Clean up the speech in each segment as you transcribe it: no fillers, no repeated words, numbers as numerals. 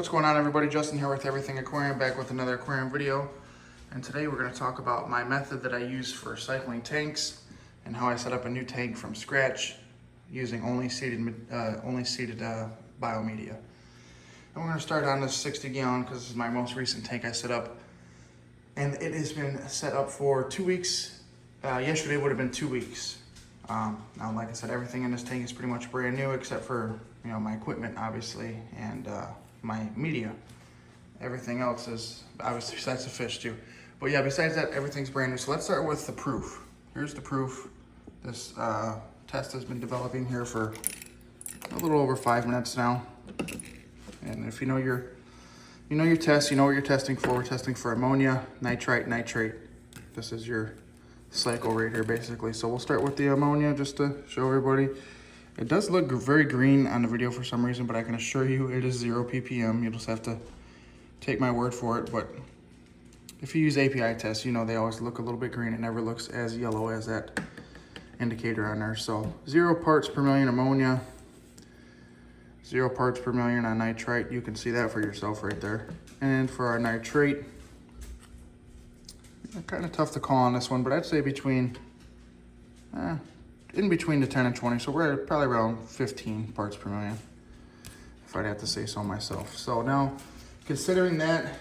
What's going on, everybody? Justin here with Everything Aquarium, back with another aquarium video. And today we're going to talk about my method that I use for cycling tanks and how I set up a new tank from scratch using only seeded biomedia. And we're going to start on this 60 gallon because this is my most recent tank I set up. And it has been set up for 2 weeks. Yesterday would have been 2 weeks. Now, like I said, everything in this tank is pretty much brand new except for my equipment, obviously, and my media. Everything else is obviously besides the fish too. But yeah, besides that, everything's brand new. So let's start with the proof. Here's the proof. This test has been developing here for a little over 5 minutes now. And if you know your test, you know what you're testing for. We're testing for ammonia, nitrite, nitrate. This is your cycle right here, basically. So we'll start with the ammonia just to show everybody. It does look very green on the video for some reason, but I can assure you it is 0 ppm. You'll just have to take my word for it. But if you use API tests, you know they always look a little bit green. It never looks as yellow as that indicator on there. So 0 parts per million ammonia, 0 parts per million on nitrite. You can see that for yourself right there. And for our nitrate, kind of tough to call on this one, but I'd say between in between the 10 and 20, so we're probably around 15 parts per million, if I'd have to say so myself. So now, considering that,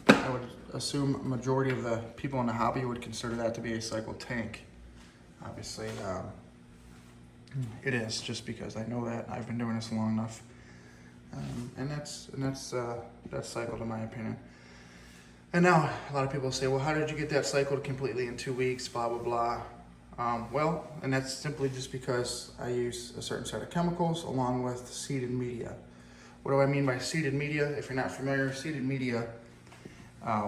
I would assume a majority of the people in the hobby would consider that to be a cycle tank. Obviously, it is, just because I know that I've been doing this long enough, and that's cycled in my opinion. And now a lot of people say, well, how did you get that cycled completely in 2 weeks? Blah blah blah. Well, and that's simply just because I use a certain set of chemicals along with seeded media. What do I mean by seeded media? If you're not familiar, seeded media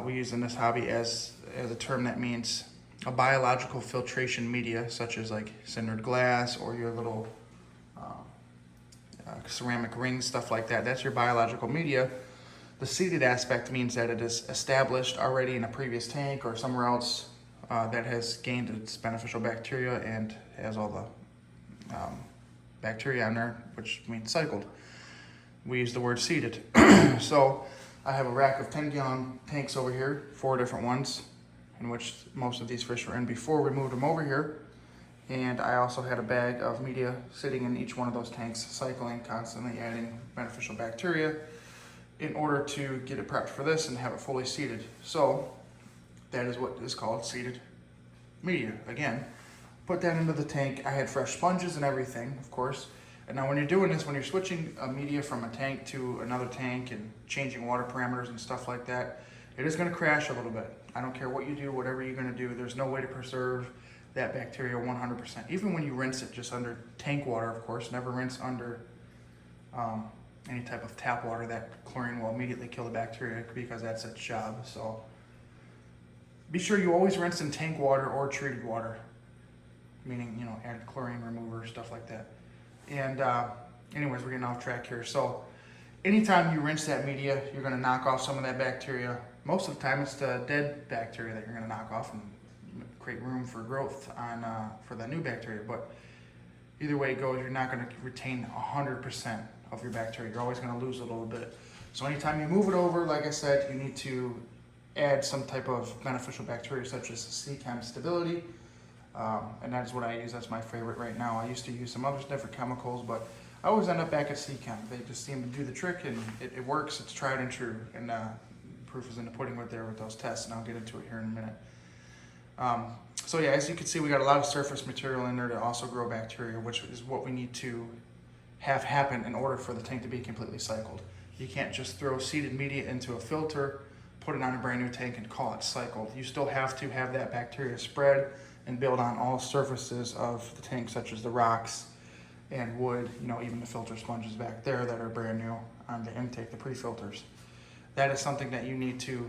we use in this hobby as a term that means a biological filtration media, such as like cindered glass or your little ceramic rings, stuff like that. That's your biological media. The seeded aspect means that it is established already in a previous tank or somewhere else that has gained its beneficial bacteria and has all the bacteria on there, which means cycled. We use the word seeded. So I have a rack of 10 gallon tanks over here, 4 different ones, in which most of these fish were in before we moved them over here. And I also had a bag of media sitting in each one of those tanks, cycling, constantly adding beneficial bacteria in order to get it prepped for this and have it fully seeded. So that is what is called seeded media. Again, put that into the tank. I had fresh sponges and everything, of course. And now when you're doing this, when you're switching a media from a tank to another tank and changing water parameters and stuff like that, it is gonna crash a little bit. I don't care what you do, whatever you're gonna do, there's no way to preserve that bacteria 100%. Even when you rinse it just under tank water, of course, never rinse under any type of tap water. That chlorine will immediately kill the bacteria because that's its job. So be sure you always rinse in tank water or treated water, meaning, add chlorine remover, stuff like that. And anyways, we're getting off track here. So anytime you rinse that media, you're gonna knock off some of that bacteria. Most of the time it's the dead bacteria that you're gonna knock off and create room for growth for the new bacteria. But either way it goes, you're not gonna retain 100% of your bacteria. You're always gonna lose a little bit. So anytime you move it over, like I said, you need to add some type of beneficial bacteria such as C-Chem stability, and that's what I use. That's my favorite right now. I used to use some other different chemicals, but I always end up back at C-Chem. They just seem to do the trick, and it works. It's tried and true, and proof is in the pudding with those tests, and I'll get into it here in a minute. So yeah, as you can see, we got a lot of surface material in there to also grow bacteria, which is what we need to have happen in order for the tank to be completely cycled. You can't just throw seeded media into a filter, put it on a brand new tank and call it cycled. You still have to have that bacteria spread and build on all surfaces of the tank, such as the rocks and wood, even the filter sponges back there that are brand new on the intake, the pre-filters. That is something that you need to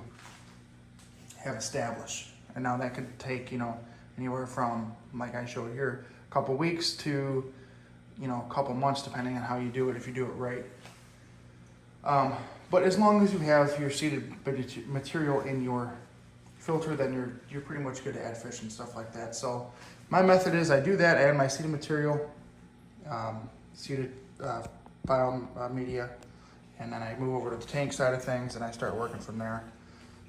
have established. And now that could take, anywhere from, like I showed here, a couple weeks to, a couple months, depending on how you do it, if you do it right. But as long as you have your seeded material in your filter, then you're pretty much good to add fish and stuff like that. So my method is I do that, I add my seeded material, seeded biomedia, and then I move over to the tank side of things and I start working from there.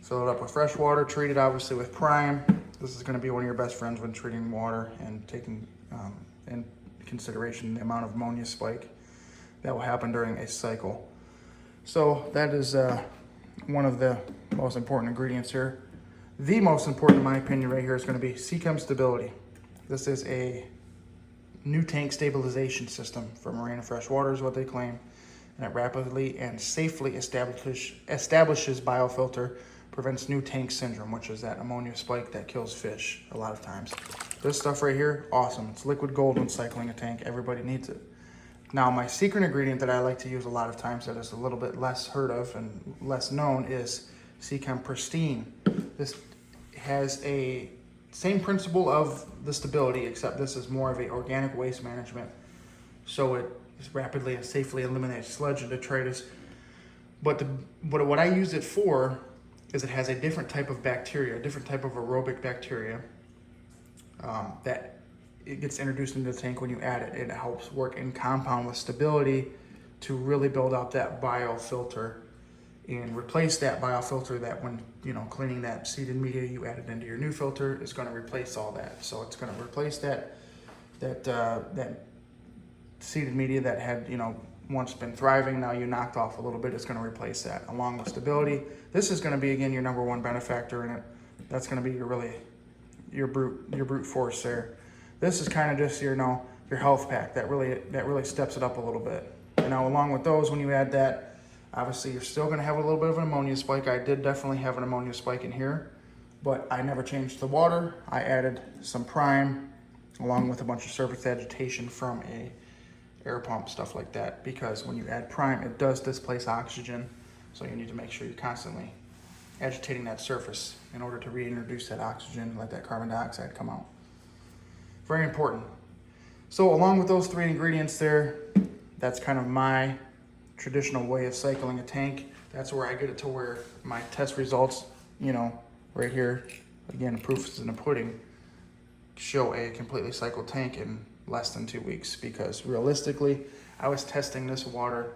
Fill it up with fresh water, treat it obviously with prime. This is going to be one of your best friends when treating water and taking in consideration the amount of ammonia spike that will happen during a cycle. So that is one of the most important ingredients here. The most important, in my opinion, right here is going to be Seachem Stability. This is a new tank stabilization system for marine and fresh water is what they claim, and it rapidly and safely establishes biofilter, prevents new tank syndrome, which is that ammonia spike that kills fish a lot of times. This stuff right here, awesome. It's liquid gold when cycling a tank. Everybody needs it. Now, my secret ingredient that I like to use a lot of times that is a little bit less heard of and less known is Seachem Pristine. This has a same principle of the stability, except this is more of a organic waste management. So it rapidly and safely eliminates sludge and detritus. But what I use it for is it has a different type of bacteria, a different type of aerobic bacteria that it gets introduced into the tank when you add it. It helps work in compound with stability to really build up that biofilter and replace that biofilter that when, cleaning that seeded media you added into your new filter is going to replace all that. So it's going to replace that seeded media that had, once been thriving, now you knocked off a little bit. It's going to replace that along with stability. This is going to be, again, your number one benefactor in it. That's going to be your brute force there. This is kind of just your health pack that really steps it up a little bit. Now, along with those, when you add that, obviously you're still going to have a little bit of an ammonia spike. I did definitely have an ammonia spike in here, but I never changed the water. I added some prime along with a bunch of surface agitation from a air pump, stuff like that, because when you add prime, it does displace oxygen. So you need to make sure you're constantly agitating that surface in order to reintroduce that oxygen and let that carbon dioxide come out. Very important. So along with those three ingredients there, that's kind of my traditional way of cycling a tank. That's where I get it to where my test results, right here, again, proof is in the pudding, show a completely cycled tank in less than 2 weeks, because realistically, I was testing this water,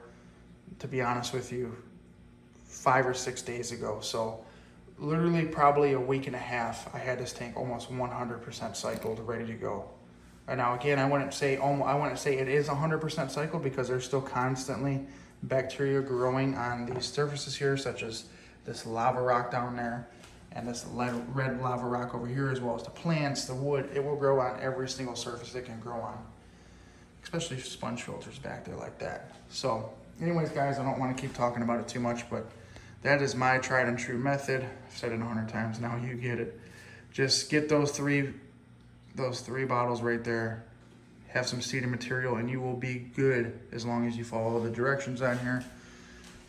to be honest with you, 5 or 6 days ago. So literally probably a week and a half, I had this tank almost 100% cycled, ready to go. And now again, I wouldn't say it is 100% cycled, because there's still constantly bacteria growing on these surfaces here, such as this lava rock down there and this red lava rock over here, as well as the plants, the wood. It will grow on every single surface it can grow on, especially sponge filters back there like that. So anyways, guys, I don't want to keep talking about it too much, but that is my tried and true method. I've said it 100 times now, you get it. Just get those three bottles right there, have some seeded material, and you will be good as long as you follow the directions on here.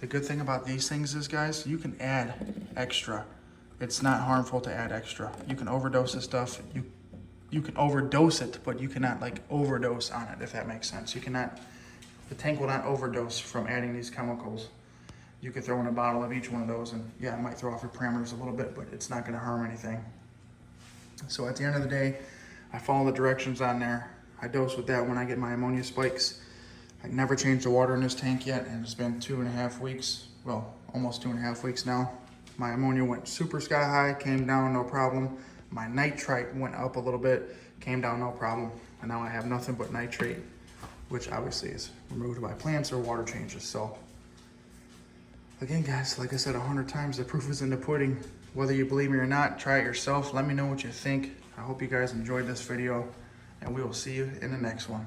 The good thing about these things is, guys, you can add extra. It's not harmful to add extra. You can overdose this stuff. You can overdose it, but you cannot overdose on it, if that makes sense. The tank will not overdose from adding these chemicals. You could throw in a bottle of each one of those, and yeah, it might throw off your parameters a little bit, but it's not gonna harm anything. So at the end of the day, I follow the directions on there. I dose with that when I get my ammonia spikes. I never changed the water in this tank yet, and it's been 2.5 weeks, well, almost 2.5 weeks now. My ammonia went super sky high, came down, no problem. My nitrite went up a little bit, came down, no problem. And now I have nothing but nitrate, which obviously is removed by plants or water changes. So again, guys, like I said 100 times, the proof is in the pudding. Whether you believe me or not, try it yourself. Let me know what you think. I hope you guys enjoyed this video, and we will see you in the next one.